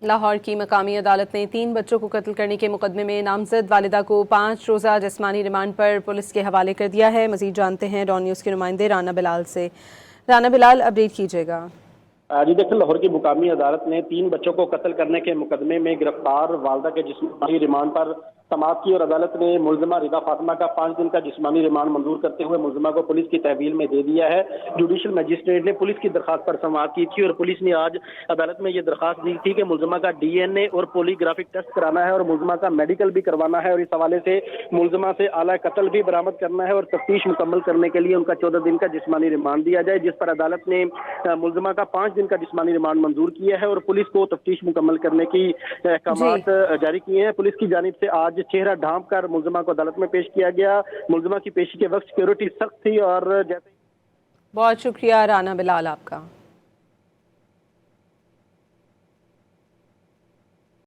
लाहौर की मकामी अदालत ने 3 बच्चों को कत्ल करने के मुकदमे में नामजद वालिदा को 5 रोज़ा जिस्मानी रिमांड पर पुलिस के हवाले कर दिया है। मजीद जानते हैं डॉन न्यूज़ के नुमाइंदे राना बिलाल से। राना बिलाल, अपडेट कीजिएगा। जी देखिए, लाहौर की मुकामी अदालत ने 3 बच्चों को कत्ल करने के मुकदमे में गिरफ्तार वालदा के जिस्मानी रिमांड पर समाअत की और अदालत ने मुलजिमा रिदा फातिमा का 5 दिन का जिस्मानी रिमांड मंजूर करते हुए मुलजिमा को पुलिस की तहवील में दे दिया है। जुडिशल मजिस्ट्रेट ने पुलिस की दरखास्त पर समाअत की थी और पुलिस ने आज अदालत में ये दरखास्त दी थी कि मुलजिमा का DNA और पॉलीग्राफिक टेस्ट कराना है और मुलजिमा का मेडिकल भी करवाना है और इस हवाले से मुलजिमा से आला कत्ल भी बरामद करना है और तफ्तीश मुकम्मल करने के लिए उनका 14 दिन का जिस्मानी रिमांड दिया जाए, जिस पर अदालत ने मुलजिमा का 5 दिन का जिस्मानी रिमांड मंजूर किया है और पुलिस को तफ्तीश मुकम्मल करने की अहकामात जारी किए हैं। पुलिस की जानिब से आज चेहरा ढांप कर मुलजिमा को अदालत में पेश किया गया। मुलजिमा की पेशी के वक्त सिक्योरिटी सख्त थी और जैसे बहुत शुक्रिया राना बिलाल आपका।